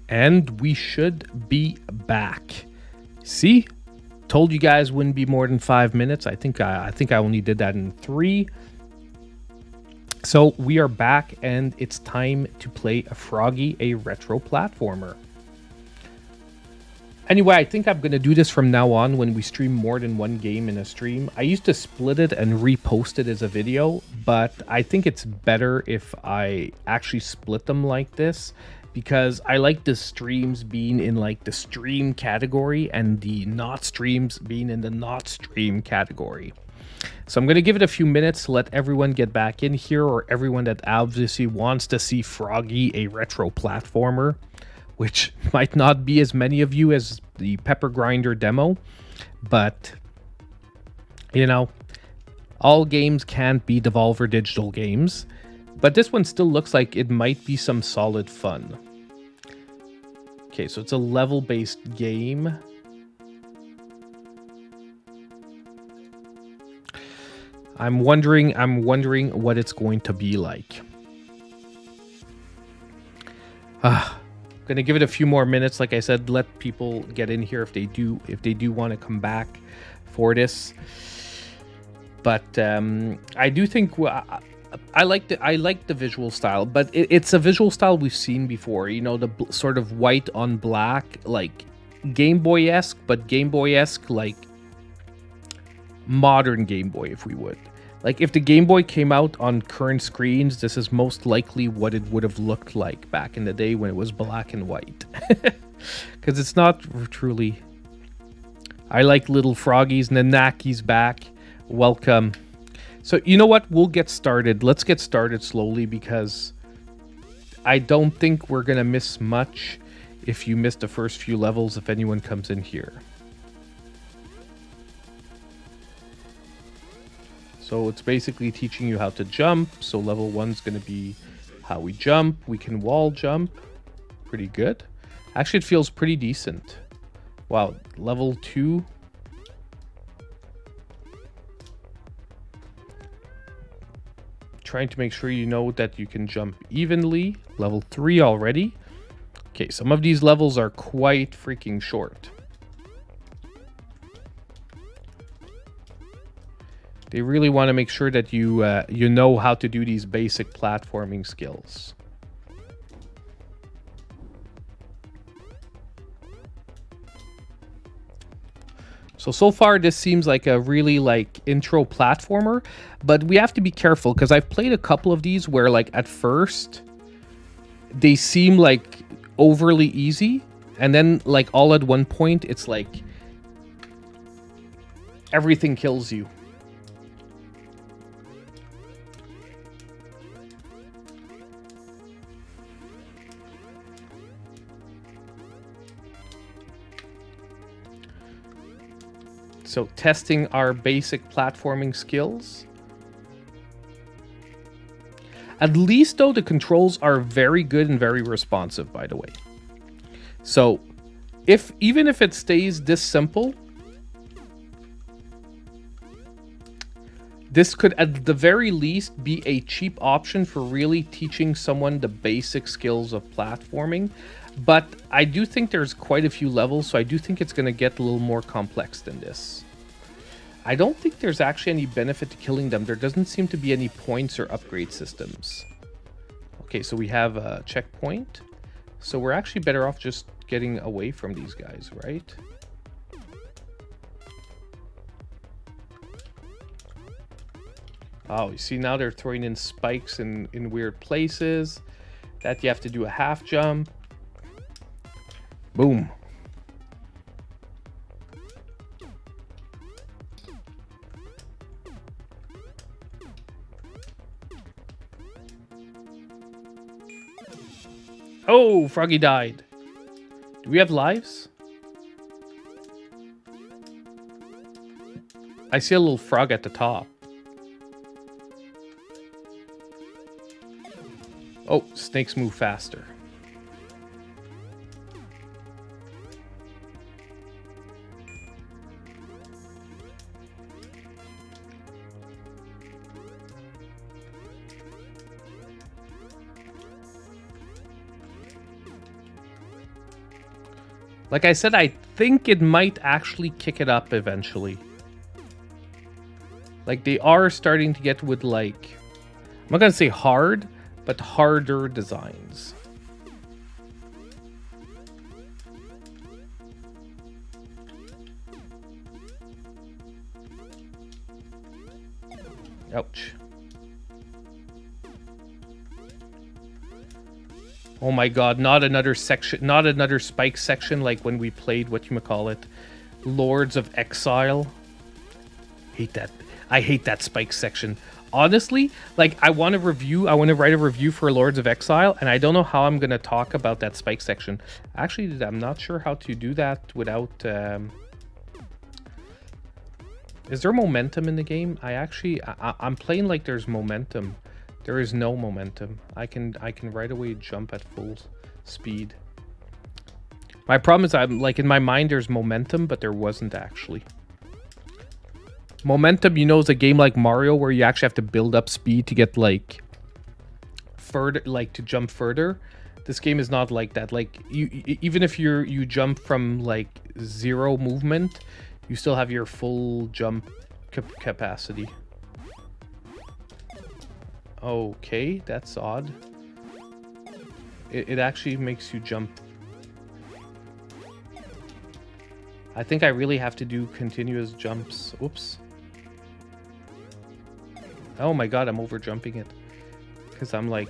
And we should be back. See? Told you guys wouldn't be more than 5 minutes. I think I only did that in 3. So we are back, and it's time to play a Froggie, a retro platformer. Anyway, I think I'm going to do this from now on when we stream more than one game in a stream. I used to split it and repost it as a video, but I think it's better if I actually split them like this, because I like the streams being in like the stream category and the not streams being in the not stream category. So I'm going to give it a few minutes to let everyone get back in here, or everyone that obviously wants to see Froggie, a retro platformer, which might not be as many of you as the Pepper Grinder demo, but, you know, all games can't be Devolver Digital games, but this one still looks like it might be some solid fun. Okay, so it's a level-based game. I'm wondering what it's going to be like. Gonna give it a few more minutes. Like I said, let people get in here if they do want to come back for this. But I do think I like the visual style, but it's a visual style we've seen before. You know, the sort of white on black, like Game Boy-esque, but Game Boy-esque like modern Game Boy, if we would. Like, if the Game Boy came out on current screens, this is most likely what it would have looked like back in the day when it was black and white. Because it's not truly... I like little froggies. Nanaki's back. Welcome. So, you know what? We'll get started. Let's get started slowly, because I don't think we're going to miss much if you miss the first few levels, if anyone comes in here. So it's basically teaching you how to jump. So level 1's going to be how we jump. We can wall jump. Pretty good. Actually, it feels pretty decent. Wow, level 2. Trying to make sure you know that you can jump evenly. Level 3 already. Okay, some of these levels are quite freaking short. They really want to make sure that you you know how to do these basic platforming skills. So far this seems like a really like intro platformer, but we have to be careful, because I've played a couple of these where like at first they seem like overly easy, and then like all at one point it's like everything kills you. So testing our basic platforming skills. At least though, the controls are very good and very responsive, by the way. So even if it stays this simple, this could at the very least be a cheap option for really teaching someone the basic skills of platforming. But I do think there's quite a few levels, so I do think it's going to get a little more complex than this. I don't think there's actually any benefit to killing them. There doesn't seem to be any points or upgrade systems. Okay, so we have a checkpoint. So we're actually better off just getting away from these guys, right? Oh, you see now they're throwing in spikes in weird places. That you have to do a half jump. Boom. Oh, Froggie died. Do we have lives? I see a little frog at the top. Oh, snakes move faster. Like I said, I think it might actually kick it up eventually. Like they are starting to get with like, I'm not gonna say hard, but harder designs. Ouch. Oh my god, not another section, not another spike section like when we played, whatchamacallit, Lords of Exile. Hate that. I hate that spike section. Honestly, like I want to write a review for Lords of Exile, and I don't know how I'm going to talk about that spike section. Actually, I'm not sure how to do that without... Is there momentum in the game? I'm playing like there's momentum. There is no momentum. I can right away jump at full speed. My problem is I'm like in my mind there's momentum, but there wasn't actually. Momentum, you know, is a game like Mario where you actually have to build up speed to get like further, like to jump further. This game is not like that. Like even if you jump from like 0 movement, you still have your full jump capacity. Okay, that's odd. It actually makes you jump. I think I really have to do continuous jumps. Oops. Oh my god, I'm over jumping it. Because I'm like...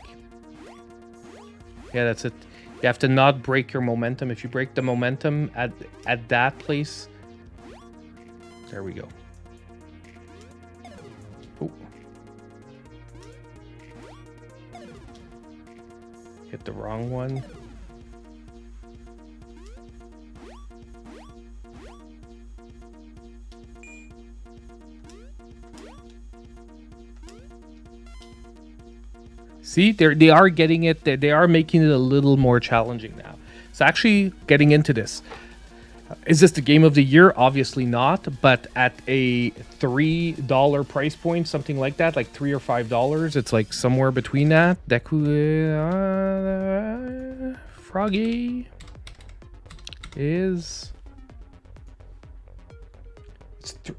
Yeah, that's it. You have to not break your momentum. If you break the momentum at that place... There we go. Oh. Hit the wrong one. See, they are getting it. They are making it a little more challenging now. So actually getting into this. Is this the game of the year? Obviously not, but at a $3 price point, something like that, like $3 or $5, it's like somewhere between that. Froggie is...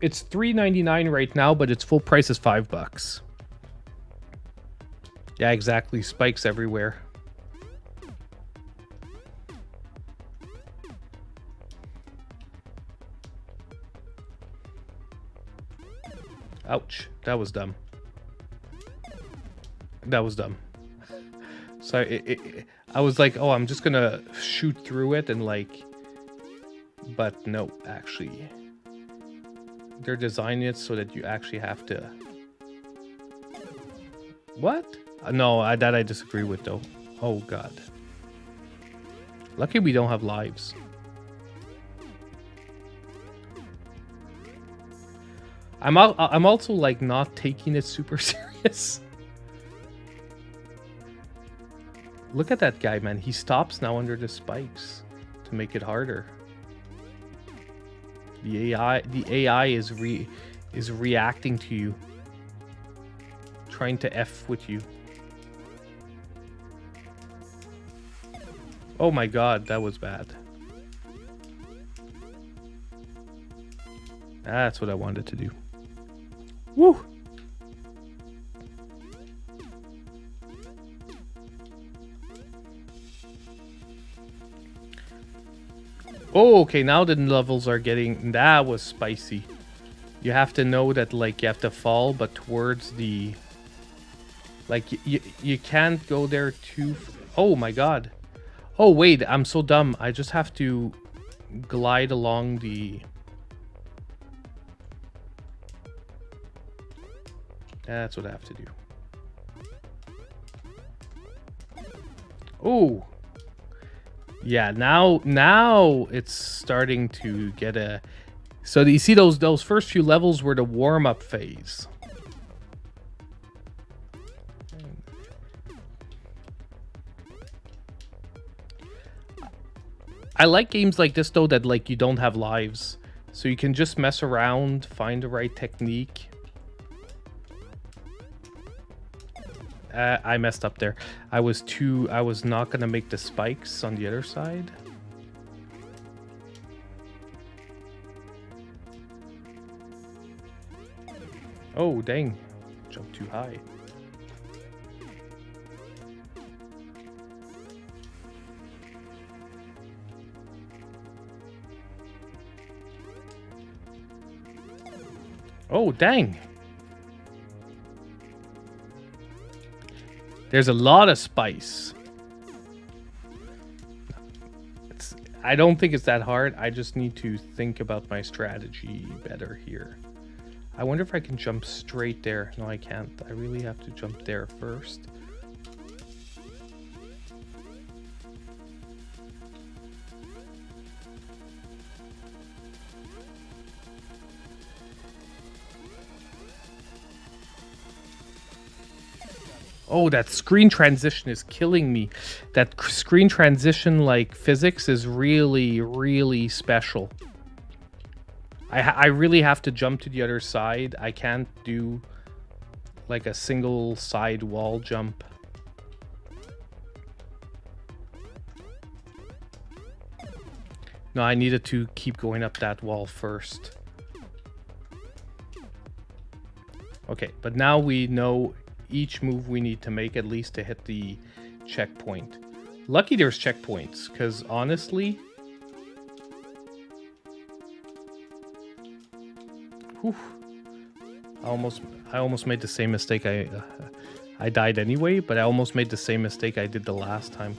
It's $3.99 right now, but its full price is $5. Yeah, exactly. Spikes everywhere. Ouch. That was dumb. That was dumb. So I was like, oh, I'm just gonna shoot through it and like... But no, actually. They're designing it so that you actually have to... What? No, that I disagree with though. Oh god. Lucky we don't have lives. I'm also like not taking it super serious. Look at that guy, man. He stops now under the spikes to make it harder. The AI is reacting to you, trying to F with you. Oh my god, that was bad. That's what I wanted to do. Woo! Oh, okay, now the levels are getting... That was spicy. You have to know that, like, you have to fall, but towards the... Like, you can't go there too... Oh my god. Oh, wait, I'm so dumb. I just have to glide along the... That's what I have to do. Oh! Yeah, now it's starting to get a... So you see those first few levels were the warm-up phase. I like games like this though that like you don't have lives. So you can just mess around, find the right technique. I messed up there. I was not gonna make the spikes on the other side. Oh, dang. Jumped too high. Oh, dang. There's a lot of spice. I don't think it's that hard. I just need to think about my strategy better here. I wonder if I can jump straight there. No, I can't. I really have to jump there first. Oh, that screen transition is killing me. That screen transition, like, physics is really, really special. I really have to jump to the other side. I can't do, like, a single side wall jump. No, I needed to keep going up that wall first. Okay, but now we know each move we need to make at least to hit the checkpoint. Lucky there's checkpoints, because honestly... Whew, I almost made the same mistake. I died anyway, but I almost made the same mistake I did the last time.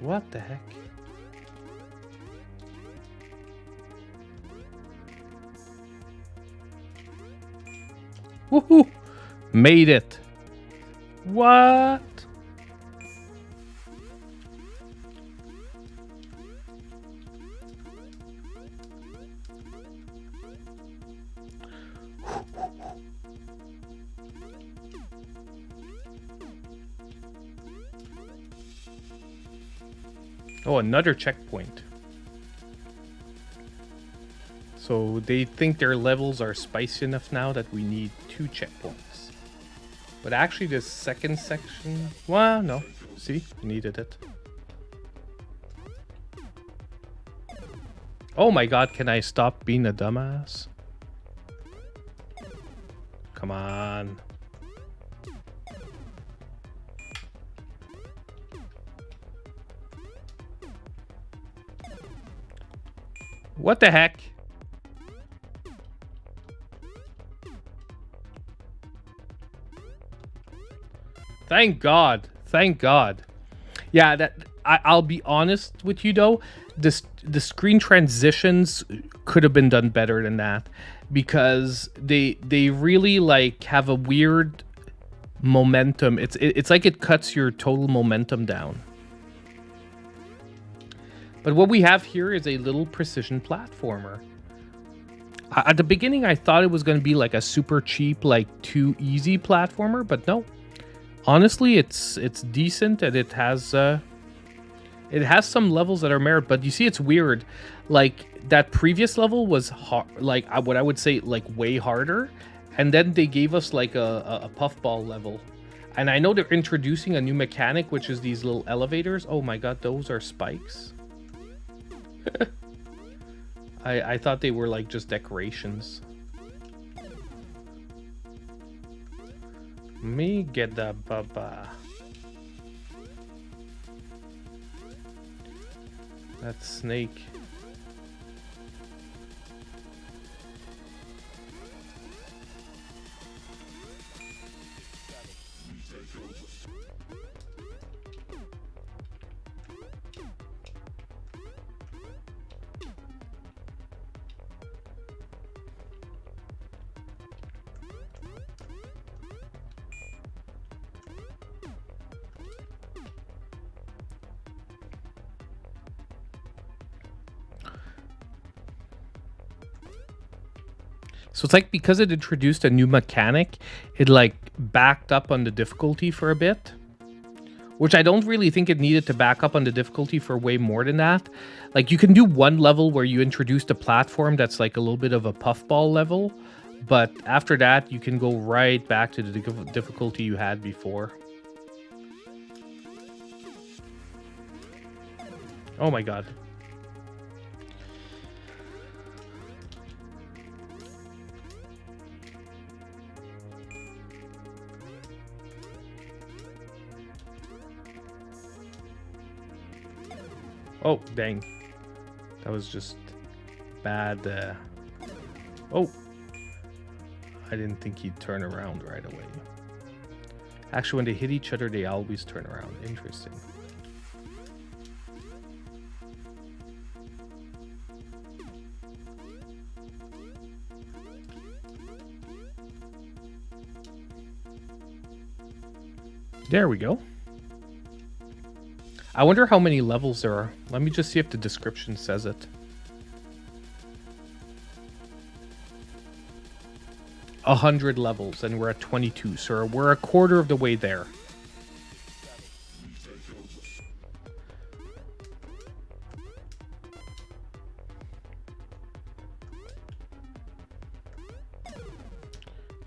What the heck? Woohoo! Made it. What? Oh, another checkpoint. So they think their levels are spicy enough now that we need 2 checkpoints. But actually this second section... Well, no. See? Needed it. Oh my god, can I stop being a dumbass? Come on. What the heck? Thank God. Thank God. Yeah, that I'll be honest with you though. The screen transitions could have been done better than that, because they really like have a weird momentum. It's like it cuts your total momentum down. But what we have here is a little precision platformer. At the beginning, I thought it was going to be like a super cheap, like too easy platformer, but no. Honestly, it's decent, and it has some levels that are merit. But you see, it's weird. Like that previous level was hard, like what I would say like way harder, and then they gave us like a puffball level. And I know they're introducing a new mechanic, which is these little elevators. Oh my god, those are spikes. I thought they were like just decorations. Me get the baba. That snake. So it's like because it introduced a new mechanic, it like backed up on the difficulty for a bit. Which I don't really think it needed to back up on the difficulty for way more than that. Like you can do one level where you introduced a platform that's like a little bit of a puffball level. But after that, you can go right back to the difficulty you had before. Oh my god. Oh, dang. That was just bad. Oh. I didn't think he'd turn around right away. Actually, when they hit each other, they always turn around. Interesting. There we go. I wonder how many levels there are. Let me just see if the description says it. 100 levels, and we're at 22, so we're a quarter of the way there.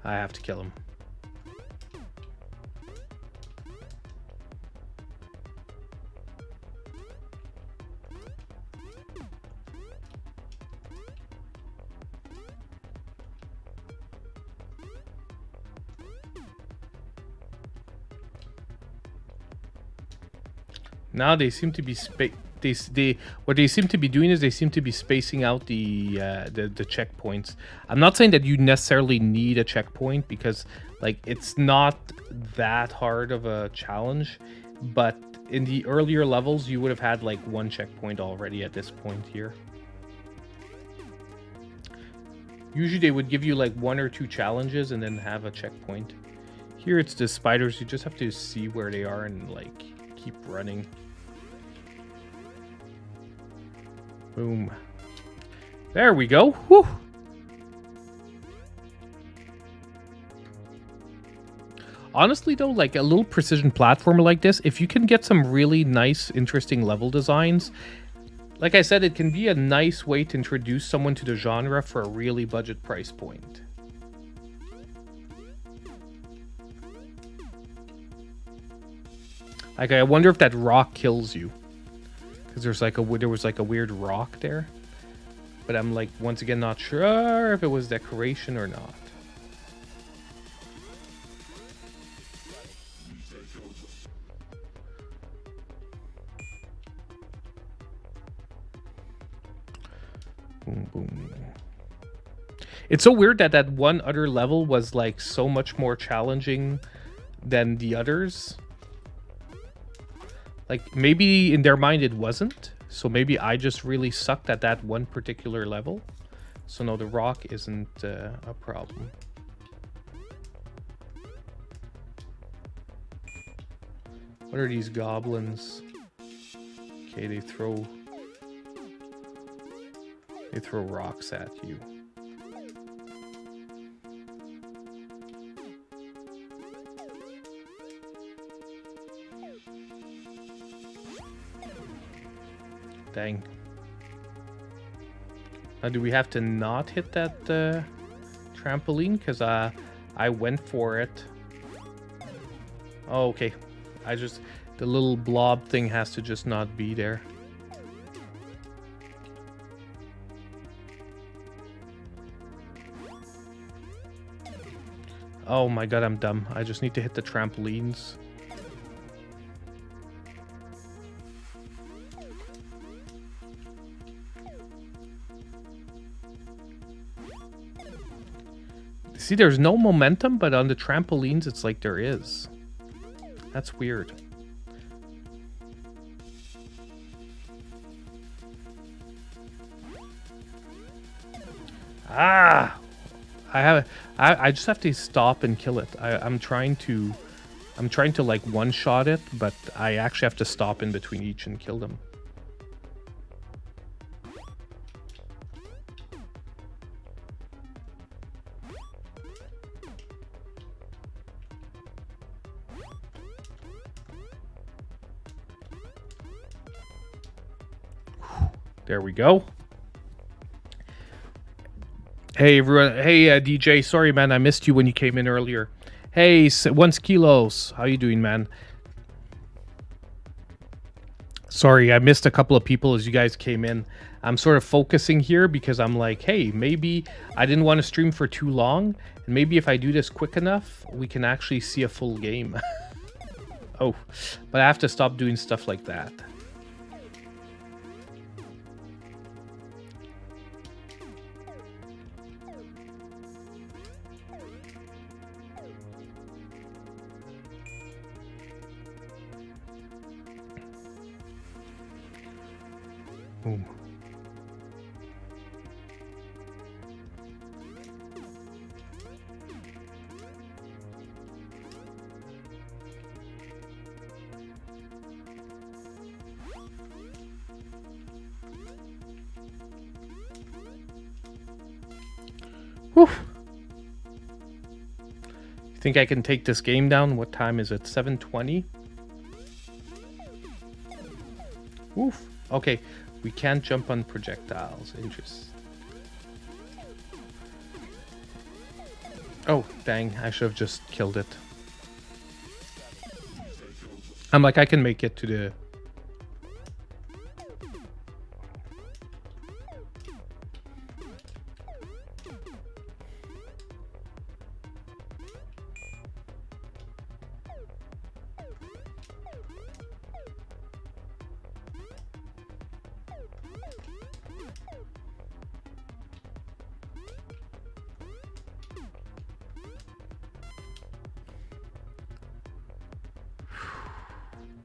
I have to kill him. Now they seem to be what they seem to be doing is they seem to be spacing out the checkpoints. I'm not saying that you necessarily need a checkpoint, because like it's not that hard of a challenge, but in the earlier levels you would have had like one checkpoint already at this point here. Usually they would give you like 1 or 2 challenges and then have a checkpoint. Here it's the spiders, you just have to see where they are and like keep running. Boom. There we go. Whew. Honestly though, like a little precision platformer like this, if you can get some really nice, interesting level designs, like I said, it can be a nice way to introduce someone to the genre for a really budget price point. Like, I wonder if that rock kills you, because there was like a weird rock there, but I'm like once again not sure if it was decoration or not. Boom, boom. It's so weird that that one other level was like so much more challenging than the others. Like, maybe in their mind it wasn't. So maybe I just really sucked at that one particular level. So no, the rock isn't a problem. What are these goblins? Okay, they throw rocks at you. Dang. Now, do we have to not hit that trampoline? Because I went for it. Oh, okay. The little blob thing has to just not be there. Oh my god, I'm dumb. I just need to hit the trampolines. See, there's no momentum, but on the trampolines, it's like there is. That's weird. Ah! I just have to stop and kill it. I'm trying to like one-shot it, but I actually have to stop in between each and kill them. There we go. Hey everyone. Hey DJ. Sorry man, I missed you when you came in earlier. Hey, once kilos. How you doing, man? Sorry, I missed a couple of people as you guys came in. I'm sort of focusing here because I'm like, hey, maybe I didn't want to stream for too long, and maybe if I do this quick enough, we can actually see a full game. Oh, but I have to stop doing stuff like that. Boom. Whew. You think I can take this game down? What time is it? 7:20? Oof. Okay, we can't jump on projectiles. Interesting. Oh, dang. I should have just killed it. I'm like, I can make it to the...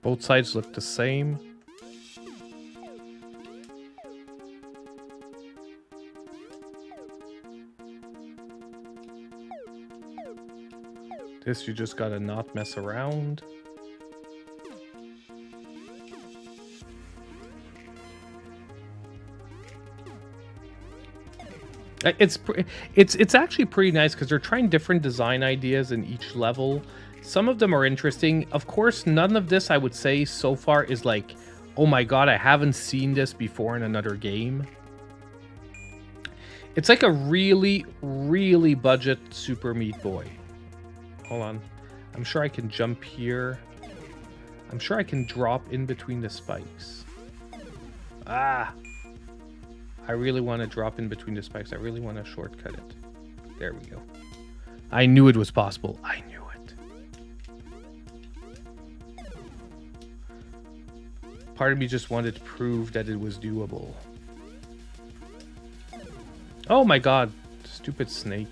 Both sides look the same. This you just gotta not mess around. It's actually pretty nice because they're trying different design ideas in each level. Some of them are interesting. Of course, none of this I would say so far is like, oh my god, I haven't seen this before in another game. It's like a really, really budget Super Meat Boy. Hold on. I'm sure I can jump here. I'm sure I can drop in between the spikes. Ah! I really want to drop in between the spikes. I really want to shortcut it. There we go. I knew it was possible. I knew it. Part of me just wanted to prove that it was doable. Oh my god. Stupid snake.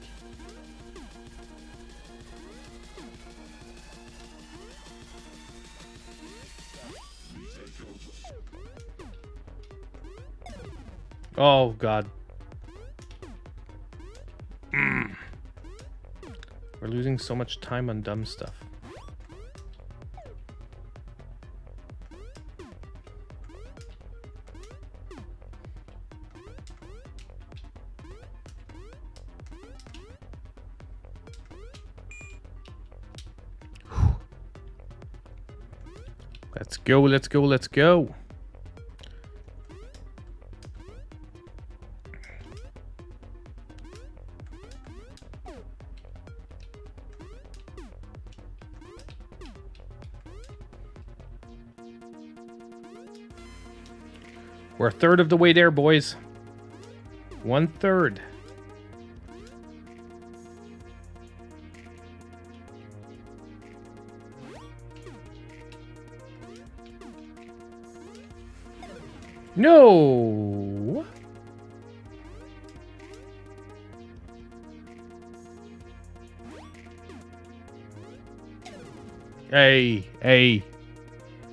Oh god. We're losing so much time on dumb stuff. Let's go, let's go, let's go. We're a third of the way there, boys. 1/3. No. Hey.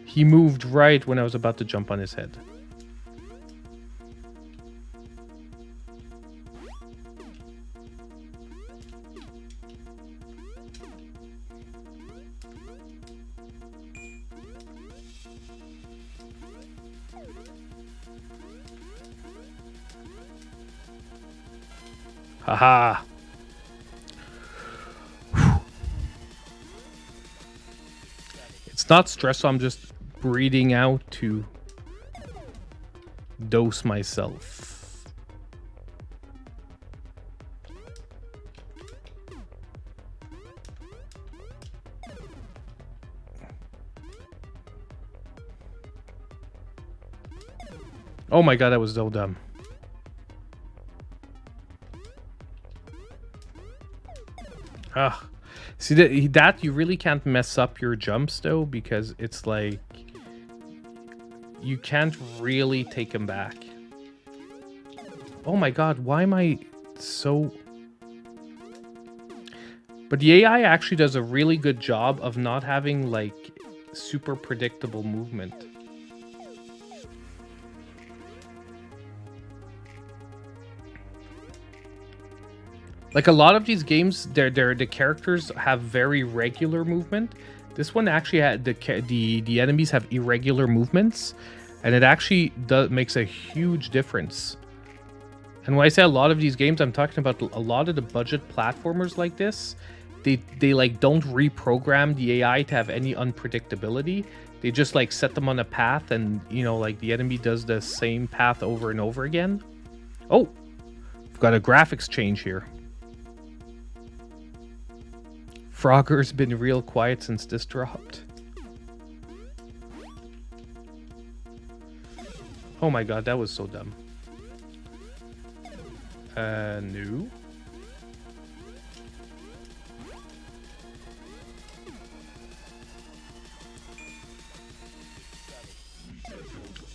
He moved right when I was about to jump on his head. Haha. It's not stress, I'm just breathing out to dose myself. Oh my god, that was so dumb. Ugh. See, that you really can't mess up your jumps, though, because it's like... you can't really take them back. Oh my god, why am I so... But the AI actually does a really good job of not having, like, super predictable movement. Like, a lot of these games, the characters have very regular movement. This one actually had the enemies have irregular movements, and it actually makes a huge difference. And when I say a lot of these games, I'm talking about a lot of the budget platformers like this. They like don't reprogram the AI to have any unpredictability. They just like set them on a path, and you know, like the enemy does the same path over and over again. Oh, we've got a graphics change here. Frogger's been real quiet since this dropped. Oh my god, that was so dumb. No.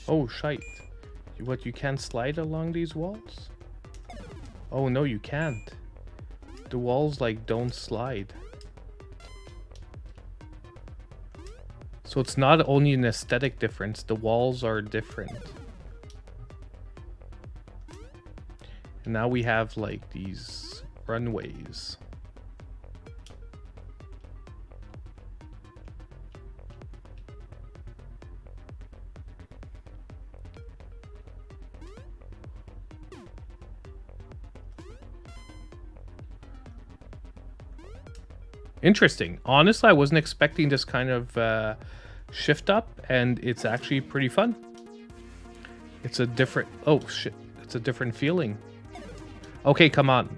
Oh, shite. What, you can't slide along these walls? Oh, no, you can't. The walls, like, don't slide. So it's not only an aesthetic difference, the walls are different. And now we have, like, these runways. Interesting. Honestly, I wasn't expecting this kind of shift up, and it's actually pretty fun. It's a different... oh, shit. It's a different feeling. Okay, come on.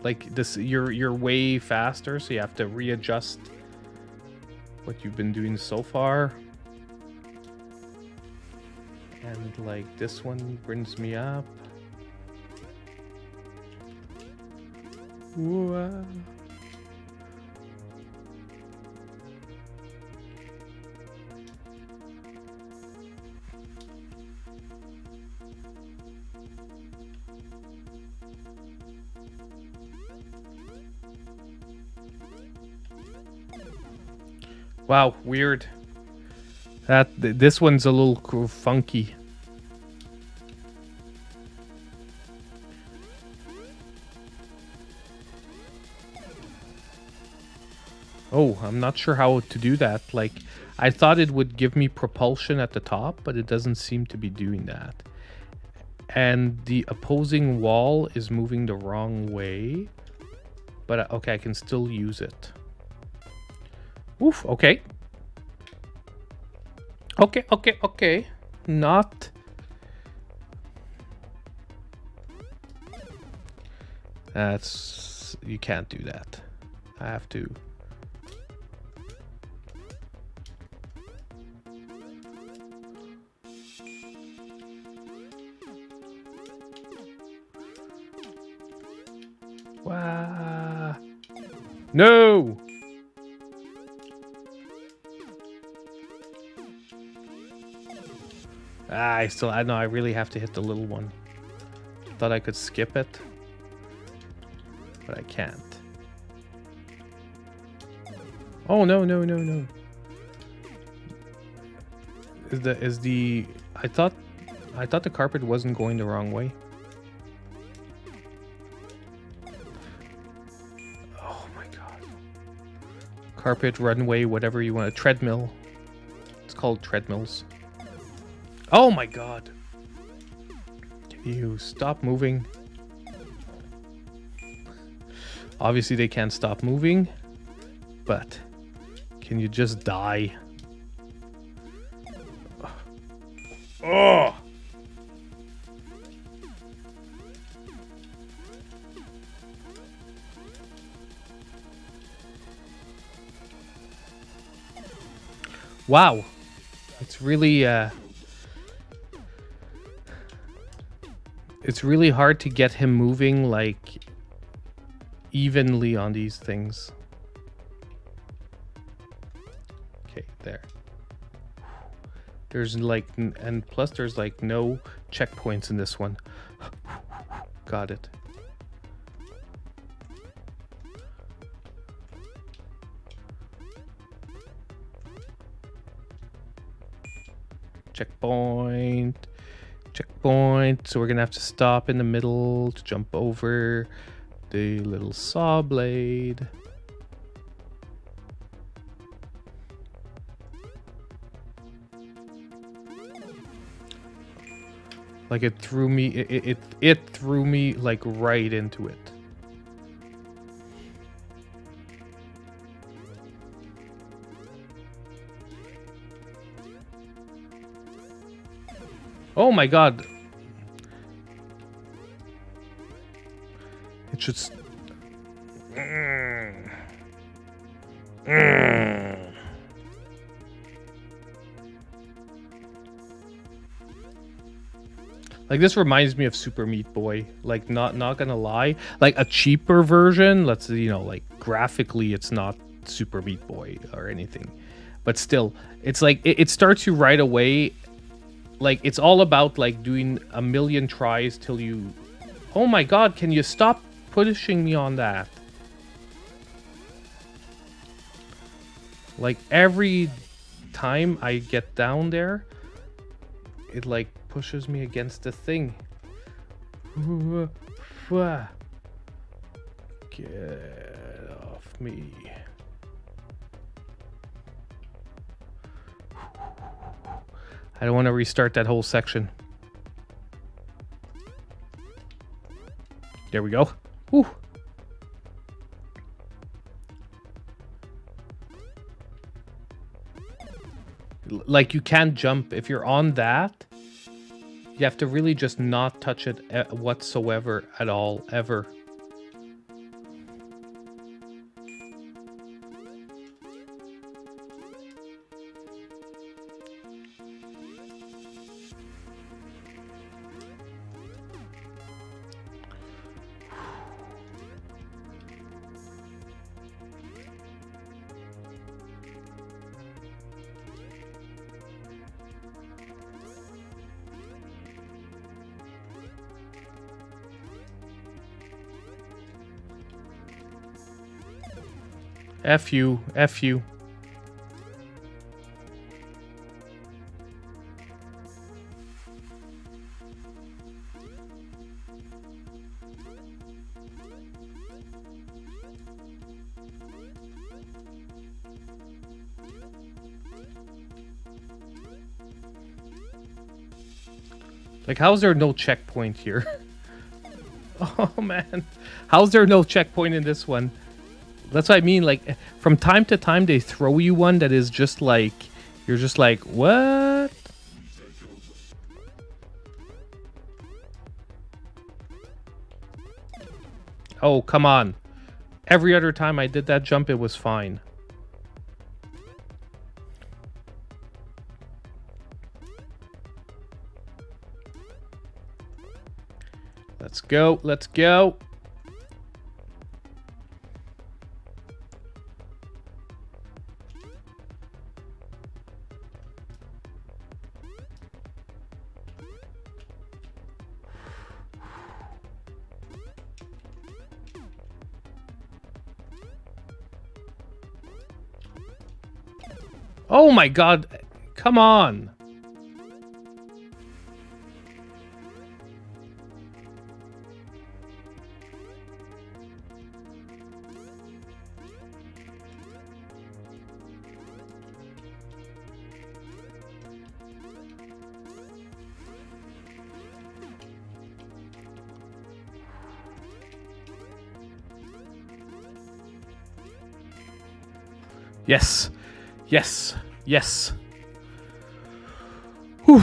Like, this, you're way faster, so you have to readjust what you've been doing so far. And, like, this one brings me up. Whoa. Wow, weird. This one's a little funky. Oh, I'm not sure how to do that. Like, I thought it would give me propulsion at the top, but it doesn't seem to be doing that. And the opposing wall is moving the wrong way. But, okay, I can still use it. Oof, okay. Okay. Not... that's... you can't do that. I have to... wow. No! I know I really have to hit the little one. Thought I could skip it, but I can't. Oh, no. I thought the carpet wasn't going the wrong way. Oh my god. Carpet, runway, whatever you want. A treadmill. It's called treadmills. Oh my god. Can you stop moving? Obviously they can't stop moving, but can you just die? Oh! Wow. It's really It's really hard to get him moving like evenly on these things. Okay, there. There's like, and plus there's like no checkpoints in this one. Got it. Checkpoint. Checkpoint. So we're gonna have to stop in the middle to jump over the little saw blade. Like it threw me, it threw me like right into it. Oh my god. It should... Like, this reminds me of Super Meat Boy. Like, not gonna lie. Like, a cheaper version, let's say, you know, like, graphically, it's not Super Meat Boy or anything. But still, it's like, it starts you right away. Like, it's all about, like, doing a million tries till you... Oh my god, can you stop pushing me on that? Like, every time I get down there, it, like, pushes me against the thing. Get off me. I don't want to restart that whole section. There we go. Whew. Like, you can't jump. If you're on that, you have to really just not touch it whatsoever at all, ever. F you, F you. Like, how's there no checkpoint here? Oh man, how's there no checkpoint in this one? That's what I mean, like, from time to time they throw you one that is just like, you're just like, what? Oh, come on. Every other time I did that jump, it was fine. Let's go, let's go. Oh my god, come on. Yes, yes, yes. Whew.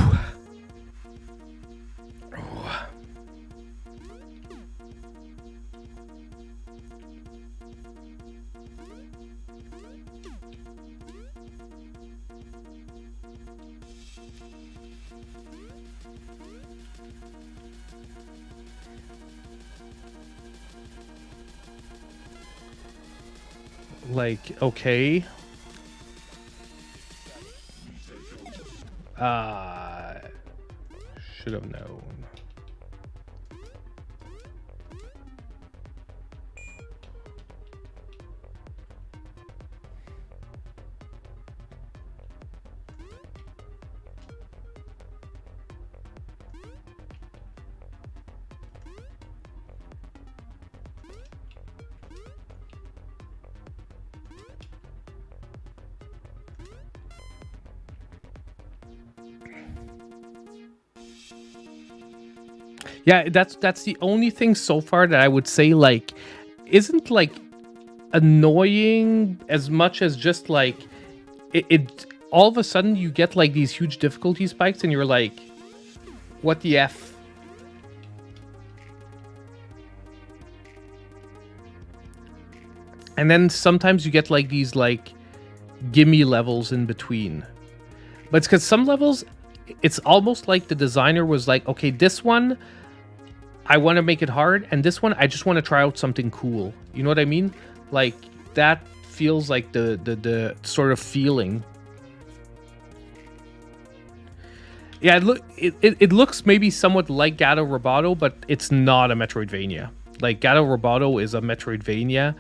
Like, okay. Should have known. Yeah, that's the only thing so far that I would say like isn't like annoying as much as just like it all of a sudden you get like these huge difficulty spikes and you're like, what the F? And then sometimes you get like these like gimme levels in between. But it's because some levels, it's almost like the designer was like, okay, this one I want to make it hard, and this one I just want to try out something cool. You know what I mean? Like that feels like the sort of feeling. Yeah, it looks maybe somewhat like Gato Roboto, but it's not a Metroidvania. Like Gato Roboto is a Metroidvania.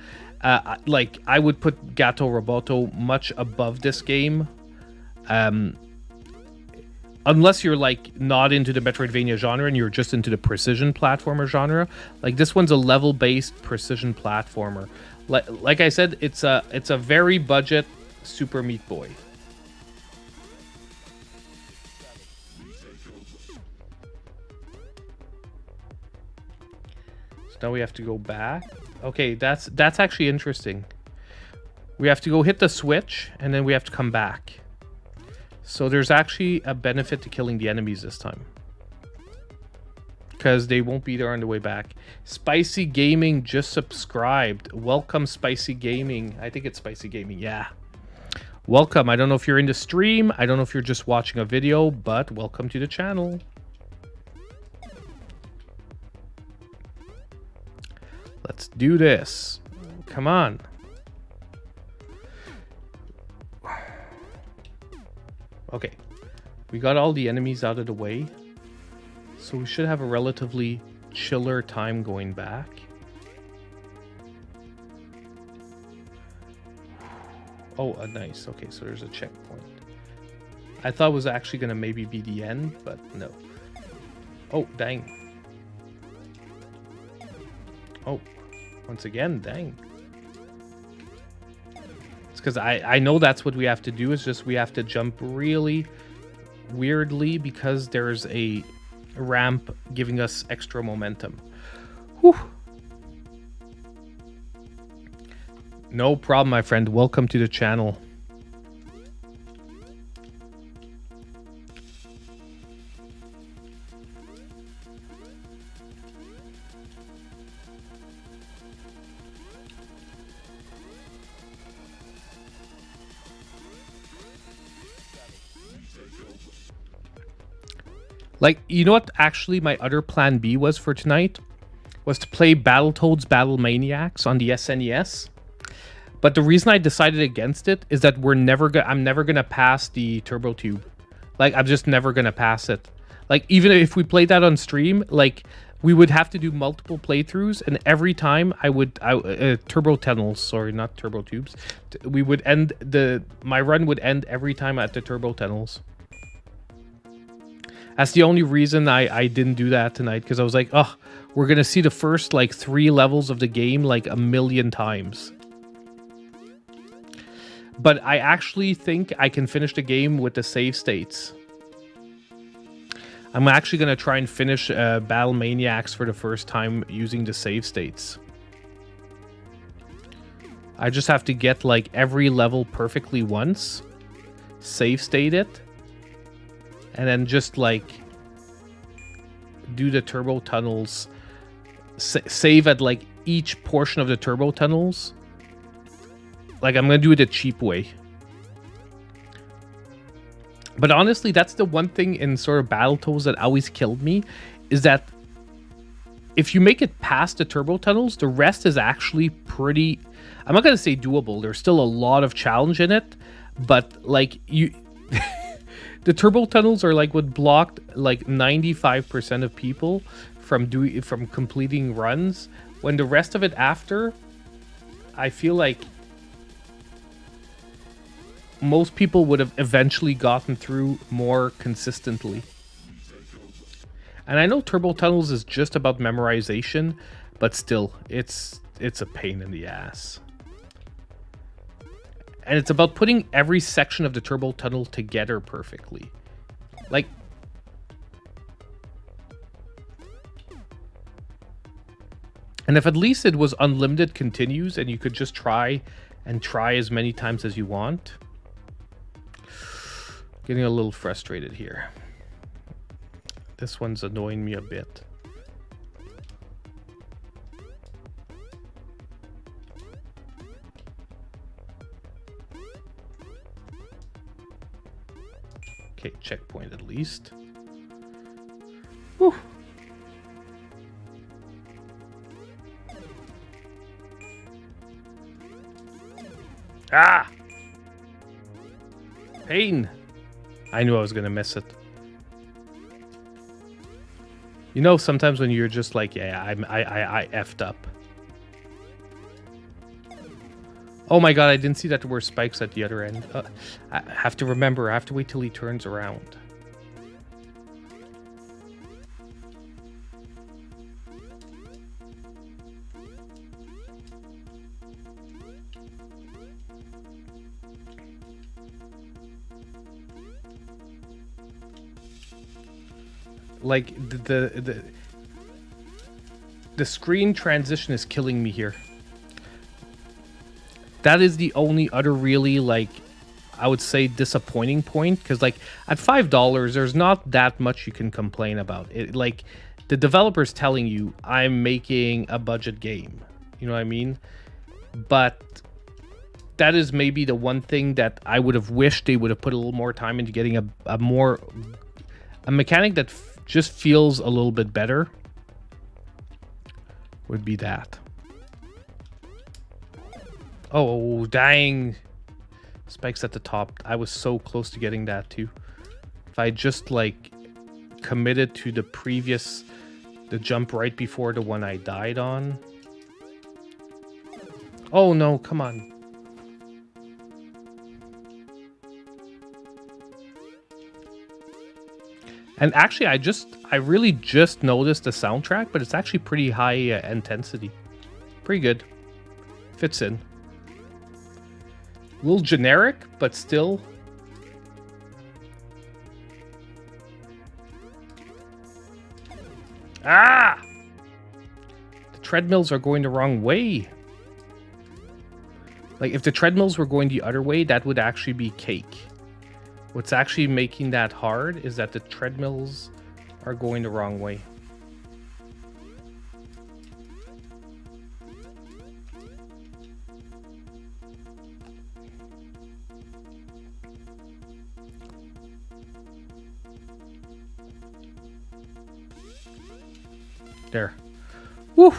Like I would put Gato Roboto much above this game. Unless you're like not into the Metroidvania genre and you're just into the precision platformer genre. Like this one's a level-based precision platformer. Like I said, it's a very budget Super Meat Boy. So now we have to go back. Okay, that's actually interesting. We have to go hit the switch and then we have to come back. So there's actually a benefit to killing the enemies this time, because they won't be there on the way back. Spicy Gaming just subscribed. Welcome, Spicy Gaming. I think it's Spicy Gaming. Yeah. Welcome. I don't know if you're in the stream. I don't know if you're just watching a video, but welcome to the channel. Let's do this. Come on. Okay, we got all the enemies out of the way, so we should have a relatively chiller time going back. Oh, nice. Okay, so there's a checkpoint. I thought it was actually going to maybe be the end, but no. Oh, dang. Oh, once again, dang. Because I know that's what we have to do, is just we have to jump really weirdly because there's a ramp giving us extra momentum. Whew. No problem, my friend. Welcome to the channel. Like, you know what actually my other plan B was for tonight? Was to play Battletoads Battle Maniacs on the SNES. But the reason I decided against it is that I'm never gonna pass the Turbo Tube. Like, I'm just never gonna pass it. Like, even if we played that on stream, like, we would have to do multiple playthroughs, and every time Turbo Tunnels, sorry, not Turbo Tubes. We would end my run would end every time at the Turbo Tunnels. That's the only reason I didn't do that tonight, because I was like, oh, we're going to see the first, like, 3 levels of the game, like, 1,000,000 times. But I actually think I can finish the game with the save states. I'm actually going to try and finish Battle Maniacs for the first time using the save states. I just have to get, like, every level perfectly once, save state it, and then just like do the turbo tunnels, save at like each portion of the turbo tunnels. Like, I'm gonna do it the cheap way. But honestly, that's the one thing in sort of Battletoads that always killed me, is that if you make it past the turbo tunnels, the rest is actually pretty... I'm not gonna say doable. There's still a lot of challenge in it, but like you, the turbo tunnels are like what blocked like 95% of people from completing runs. When the rest of it after, I feel like most people would have eventually gotten through more consistently. And I know turbo tunnels is just about memorization, but still, it's a pain in the ass. And it's about putting every section of the turbo tunnel together perfectly. Like, and if at least it was unlimited continues and you could just try and try as many times as you want. Getting a little frustrated here. This one's annoying me a bit. Okay, checkpoint at least. Whew. Ah! Pain! I knew I was gonna miss it. You know, sometimes when you're just like, yeah, I effed up. Oh my god, I didn't see that there were spikes at the other end. I have to remember, I have to wait till he turns around. Like, the screen transition is killing me here. That is the only other really, like, I would say disappointing point, because like at $5 there's not that much you can complain about it. Like, the developer's telling you I'm making a budget game, you know what I mean? But that is maybe the one thing that I would have wished they would have put a little more time into getting a mechanic that just feels a little bit better. Would be that. Oh, dang. Spikes at the top. I was so close to getting that too. If I just like committed to the jump right before the one I died on. Oh no, come on. And actually, I really just noticed the soundtrack, but it's actually pretty high intensity. Pretty good. Fits in. A little generic, but still. Ah! The treadmills are going the wrong way. Like, if the treadmills were going the other way, that would actually be cake. What's actually making that hard is that the treadmills are going the wrong way. There. Woo!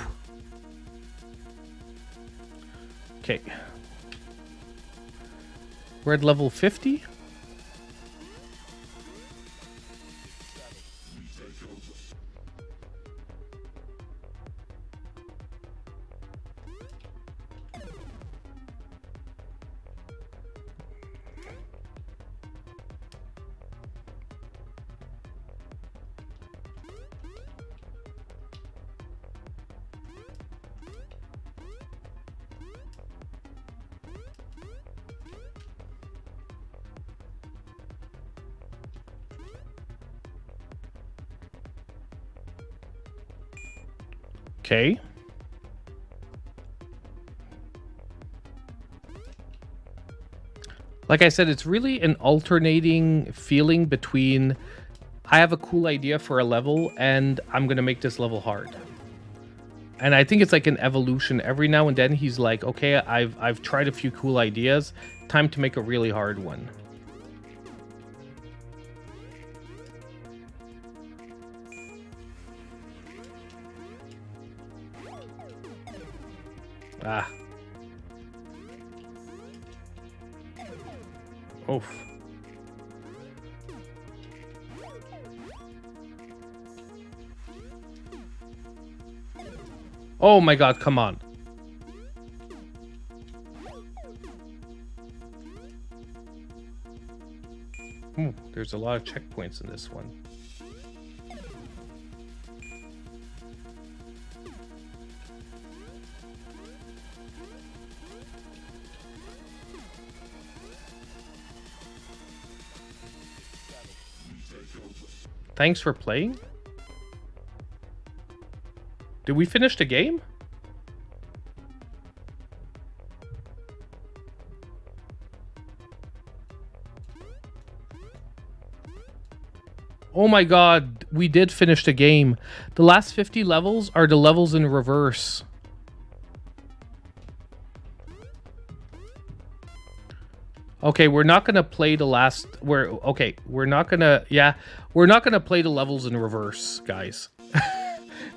Okay. We're at level 50. Okay. Like I said, it's really an alternating feeling between I have a cool idea for a level and I'm going to make this level hard. And I think it's like an evolution. Every now and then he's like, okay, I've tried a few cool ideas. Time to make a really hard one. Ah. Oof. Oh my god, come on. Ooh, there's a lot of checkpoints in this one. Thanks for playing. Did we finish the game? Oh my god, we did finish the game. The last 50 levels are the levels in reverse. Okay, we're not gonna play the last. We're not gonna. Yeah, we're not gonna play the levels in reverse, guys.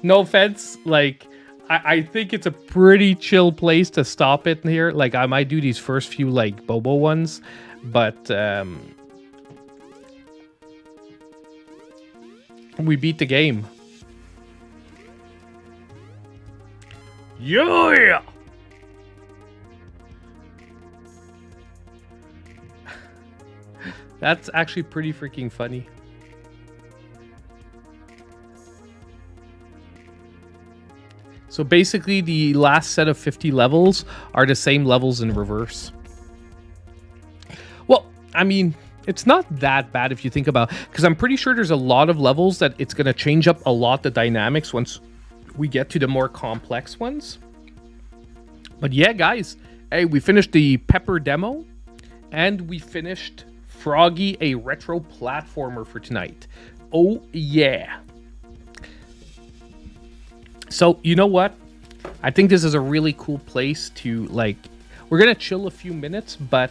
No offense, like I think it's a pretty chill place to stop it in here. Like I might do these first few like Bobo ones, but we beat the game. Yeah. That's actually pretty freaking funny. So basically the last set of 50 levels are the same levels in reverse. Well, I mean, it's not that bad if you think about it, because I'm pretty sure there's a lot of levels that it's going to change up a lot the dynamics once we get to the more complex ones. But yeah, guys, hey, we finished the Pepper demo and we finished Froggie, a retro platformer for tonight. Oh yeah. So you know what? I think this is a really cool place to like. We're gonna chill a few minutes, but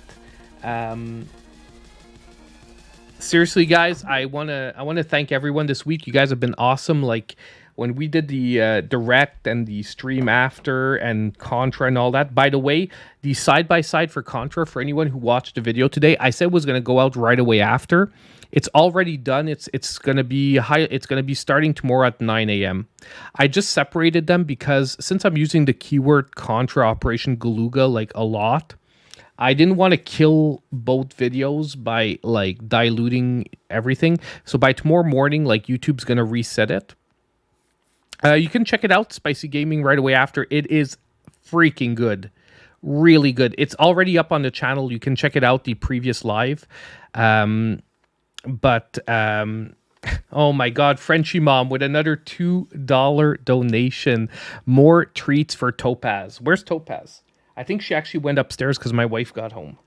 seriously, guys, I wanna thank everyone this week. You guys have been awesome. Like when we did the direct and the stream after and Contra and all that. By the way, the side-by-side for Contra, for anyone who watched the video today, I said was going to go out right away after. It's already done. It's going to be starting tomorrow at 9 a.m. I just separated them because since I'm using the keyword Contra Operation Galuga like a lot, I didn't want to kill both videos by like diluting everything. So by tomorrow morning, like YouTube's going to reset it. You can check it out, Spicy Gaming, right away after. It is freaking good. Really good. It's already up on the channel. You can check it out, the previous live. Oh my God, Frenchie Mom with another $2 donation. More treats for Topaz. Where's Topaz? I think she actually went upstairs because my wife got home.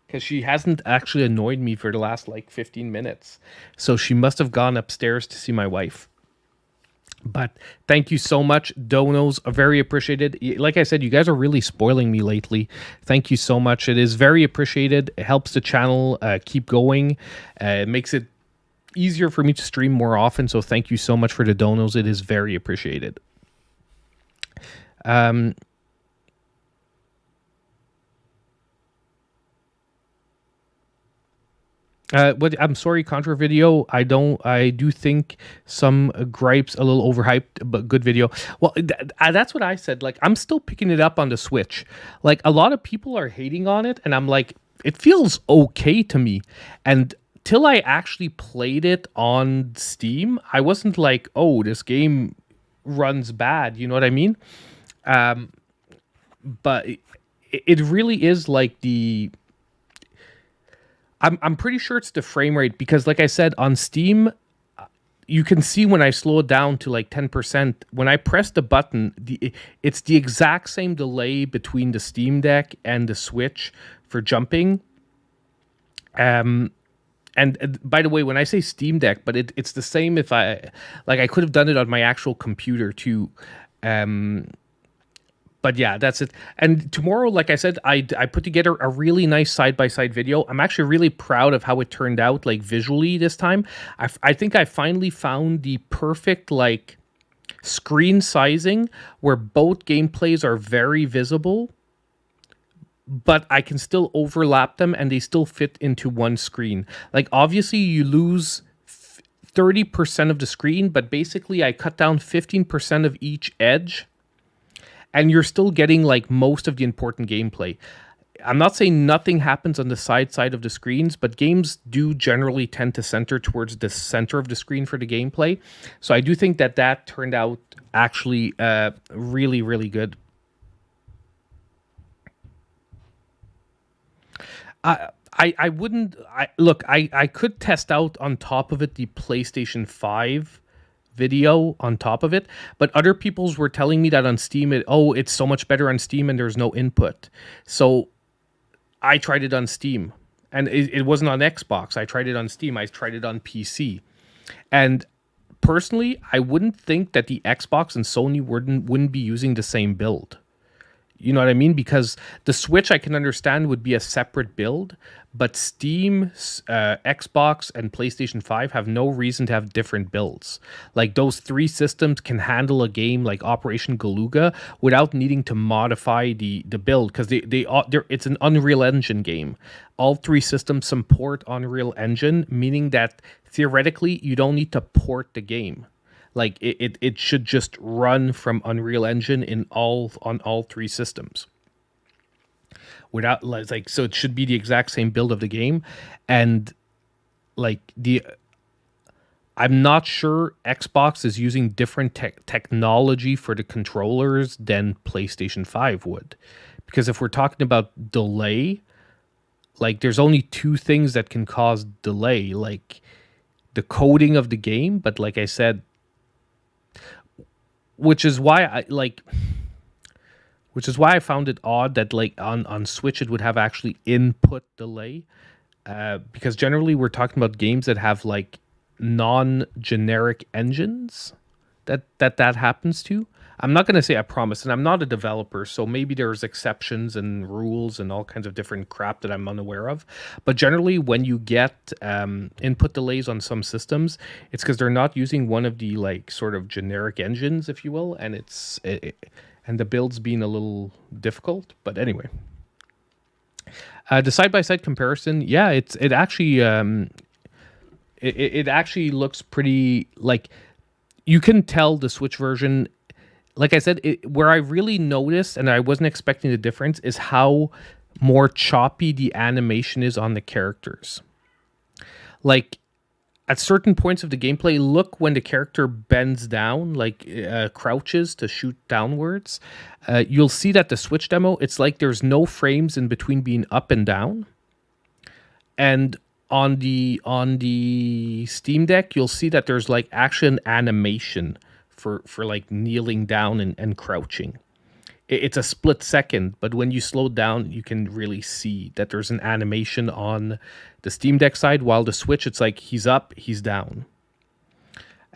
Because she hasn't actually annoyed me for the last like 15 minutes. So she must have gone upstairs to see my wife. But thank you so much. Donos are very appreciated. Like I said, you guys are really spoiling me lately. Thank you so much. It is very appreciated. It helps the channel keep going. It makes it easier for me to stream more often. So thank you so much for the donos. It is very appreciated. I'm sorry, Contra video. I do think some gripes a little overhyped, but good video. Well, that's what I said. Like, I'm still picking it up on the Switch. Like, a lot of people are hating on it, and I'm like, it feels okay to me. And till I actually played it on Steam, I wasn't like, oh, this game runs bad. You know what I mean? But it really is like the... I'm pretty sure it's the frame rate because, like I said, on Steam, you can see when I slow it down to like 10%. When I press the button, it's the exact same delay between the Steam Deck and the Switch for jumping. And by the way, when I say Steam Deck, but it's the same if I could have done it on my actual computer too. But yeah, that's it. And tomorrow, like I said, I put together a really nice side-by-side video. I'm actually really proud of how it turned out, like visually this time. I think I finally found the perfect like screen sizing where both gameplays are very visible, but I can still overlap them and they still fit into one screen. Like obviously you lose 30% of the screen, but basically I cut down 15% of each edge and you're still getting like most of the important gameplay. I'm not saying nothing happens on the side of the screens, but games do generally tend to center towards the center of the screen for the gameplay. So I do think that that turned out actually really, really good. I wouldn't I could test out on top of it the PlayStation 5 video on top of it, but other people's were telling me that on Steam it's so much better on Steam and there's no input. So I tried it on Steam and it wasn't on Xbox. I tried it on Steam. I tried it on PC. And personally, I wouldn't think that the Xbox and Sony wouldn't be using the same build. You know what I mean? Because the Switch, I can understand, would be a separate build, but Steam, Xbox, and PlayStation 5 have no reason to have different builds. Like, those three systems can handle a game like Operation Galuga without needing to modify the build, because it's an Unreal Engine game. All three systems support Unreal Engine, meaning that theoretically, you don't need to port the game. Like it should just run from Unreal Engine on all three systems. Without like so it should be the exact same build of the game. And like I'm not sure Xbox is using different technology for the controllers than PlayStation 5 would. Because if we're talking about delay, like there's only two things that can cause delay, like the coding of the game, but like I said, which is why I found it odd that like on Switch it would have actually input delay, because generally we're talking about games that have like non-generic engines that happens to. I'm not going to say I promise, and I'm not a developer, so maybe there's exceptions and rules and all kinds of different crap that I'm unaware of. But generally, when you get input delays on some systems, it's because they're not using one of the like sort of generic engines, if you will, and and the build's being a little difficult. But anyway, the side-by-side comparison, yeah, it actually it actually looks pretty like you can tell the Switch version. Like I said, where I really noticed, and I wasn't expecting the difference, is how more choppy the animation is on the characters. Like, at certain points of the gameplay, look when the character bends down, like crouches to shoot downwards. You'll see that the Switch demo, it's like there's no frames in between being up and down. And on the Steam Deck, you'll see that there's like action animation for like kneeling down and crouching. It's a split second, but when you slow down, you can really see that there's an animation on the Steam Deck side, while the Switch, it's like he's up, he's down.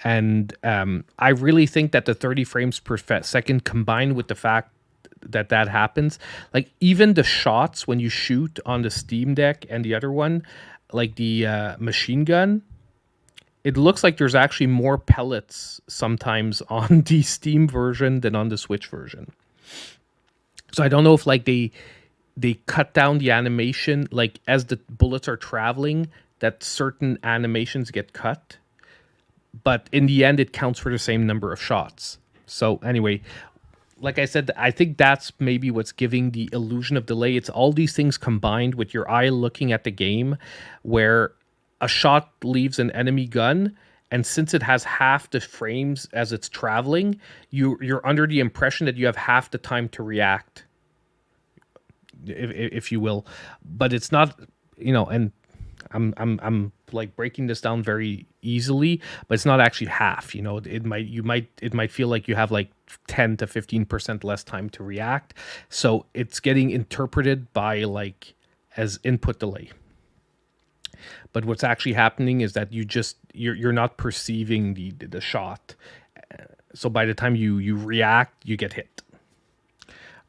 And I really think that the 30 frames per second combined with the fact that happens, like even the shots when you shoot on the Steam Deck and the other one, like the machine gun, it looks like there's actually more pellets sometimes on the Steam version than on the Switch version. So I don't know if like they cut down the animation, like as the bullets are traveling, that certain animations get cut. But in the end, it counts for the same number of shots. So anyway, like I said, I think that's maybe what's giving the illusion of delay. It's all these things combined with your eye looking at the game, where a shot leaves an enemy gun, and since it has half the frames as it's traveling, you're under the impression that you have half the time to react, if you will. But it's not, and I'm like breaking this down very easily, but it's not actually half. It might feel like you have like 10 to 15% less time to react. So it's getting interpreted by like as input delay. But what's actually happening is that you're not perceiving the shot. So by the time you react, you get hit.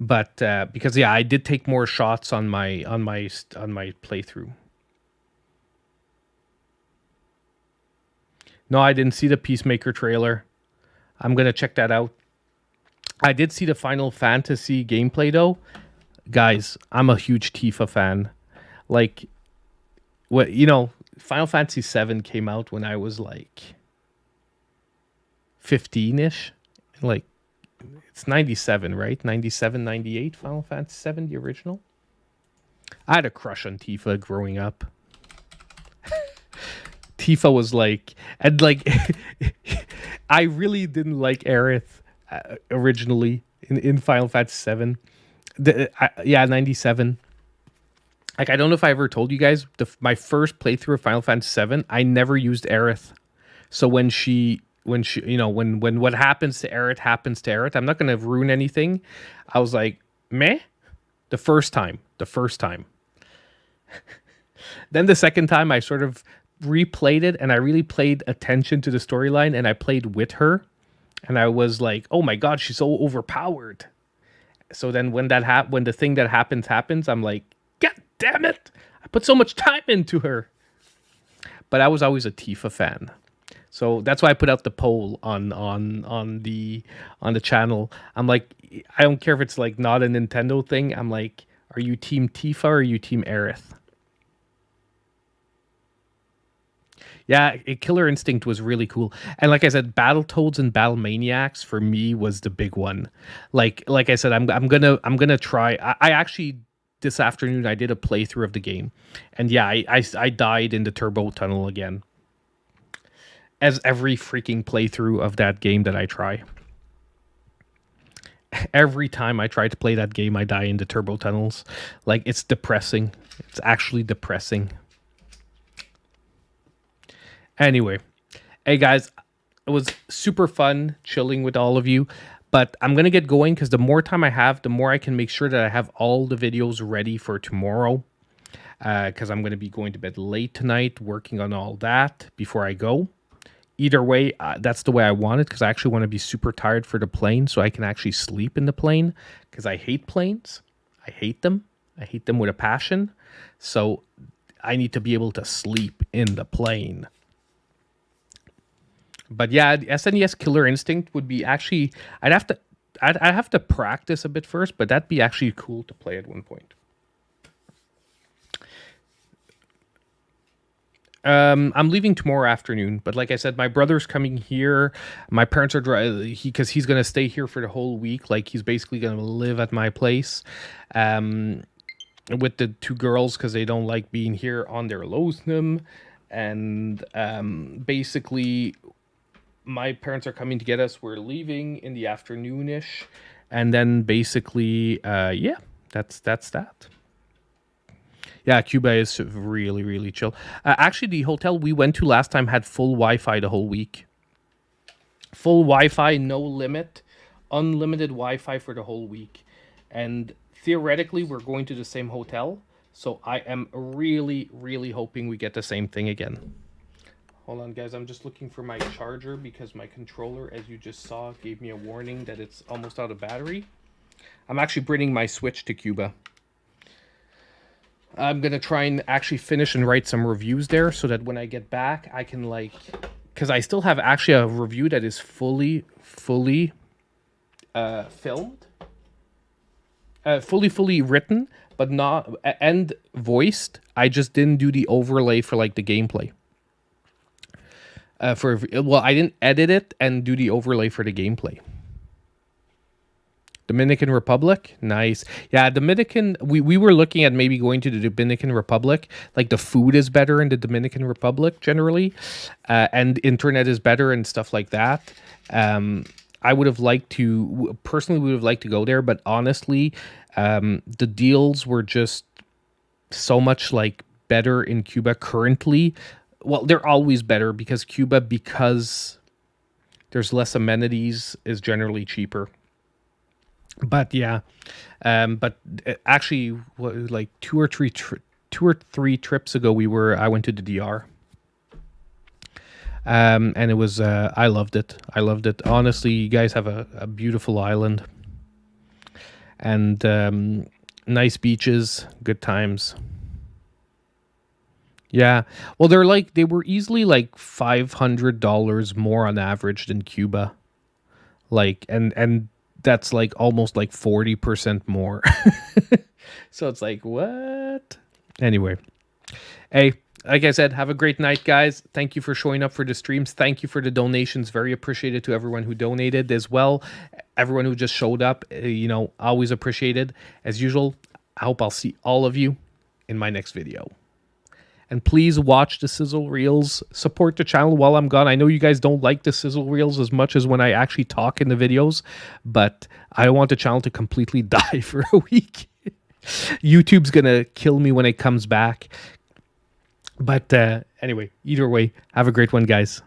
But because I did take more shots on my playthrough. No, I didn't see the Peacemaker trailer. I'm gonna check that out. I did see the Final Fantasy gameplay though. Guys, I'm a huge Tifa fan. Like, what Final Fantasy 7 came out when I was like 15ish. Like, it's 97, right? 97, 98. Final Fantasy 7, the original. I had a crush on Tifa growing up. Tifa was like, and like, I really didn't like Aerith originally in Final Fantasy 7. Yeah, 97. Like, I don't know if I ever told you guys, my first playthrough of Final Fantasy 7, I never used Aerith. So when when what happens to Aerith happens to Aerith, I'm not going to ruin anything. I was like, meh. The first time. Then the second time, I sort of replayed it, and I really paid attention to the storyline, and I played with her, and I was like, oh my god, she's so overpowered. So then when when the thing that happens, I'm like, god damn it, I put so much time into her. But I was always a Tifa fan. So that's why I put out the poll on the channel. I'm like, I don't care if it's like not a Nintendo thing. I'm like, are you team Tifa or are you team Aerith? Yeah, Killer Instinct was really cool. And like I said, Battletoads and Battle Maniacs for me was the big one. Like I said, I'm gonna try. I actually this afternoon I did a playthrough of the game, and yeah, I died in the turbo tunnel again. As every freaking playthrough of that game that I try. Every time I try to play that game, I die into turbo tunnels. Like, it's depressing. It's actually depressing. Anyway, hey guys, it was super fun chilling with all of you. But I'm going to get going because the more time I have, the more I can make sure that I have all the videos ready for tomorrow. Because I'm going to be going to bed late tonight, working on all that before I go. Either way, that's the way I want it, because I actually want to be super tired for the plane so I can actually sleep in the plane, because I hate planes. I hate them. I hate them with a passion. So I need to be able to sleep in the plane. But yeah, SNES Killer Instinct would be actually, I'd have to practice a bit first, but that'd be actually cool to play at one point. I'm leaving tomorrow afternoon, but like I said, my brother's coming here. My parents are because he's gonna stay here for the whole week. Like, he's basically gonna live at my place, with the two girls because they don't like being here on their Losnum, and basically, my parents are coming to get us. We're leaving in the afternoonish, and then basically, yeah, that's that. Yeah, Cuba is really, really chill. Actually, the hotel we went to last time had full Wi-Fi the whole week. Full Wi-Fi, no limit, unlimited Wi-Fi for the whole week. And theoretically, we're going to the same hotel. So I am really, really hoping we get the same thing again. Hold on, guys. I'm just looking for my charger because my controller, as you just saw, gave me a warning that it's almost out of battery. I'm actually bringing my Switch to Cuba. I'm going to try and actually finish and write some reviews there so that when I get back, I can, like, because I still have actually a review that is fully filmed, fully written, but not, and voiced. I just didn't do the overlay for, like, the gameplay. Well, I didn't edit it and do the overlay for the gameplay. Dominican Republic, nice. Yeah, Dominican. We were looking at maybe going to the Dominican Republic. Like, the food is better in the Dominican Republic generally, and internet is better and stuff like that. I would have liked to personally. Would have liked to go there, but honestly, the deals were just so much like better in Cuba currently. Well, they're always better because Cuba, because there's less amenities, is generally cheaper. But yeah, but actually, like two or three trips ago, I went to the DR, and it was I loved it. I loved it. Honestly, you guys have a beautiful island, and nice beaches, good times. Yeah, well, they were easily like $500 more on average than Cuba, like and that's like almost like 40% more. So it's like, what? Anyway, hey, like I said, have a great night, guys. Thank you for showing up for the streams. Thank you for the donations. Very appreciated to everyone who donated as well. Everyone who just showed up, you know, always appreciated. As usual, I hope I'll see all of you in my next video. And please watch the sizzle reels. Support the channel while I'm gone. I know you guys don't like the sizzle reels as much as when I actually talk in the videos, but I want the channel to completely die for a week. YouTube's going to kill me when it comes back. But anyway, either way, have a great one, guys.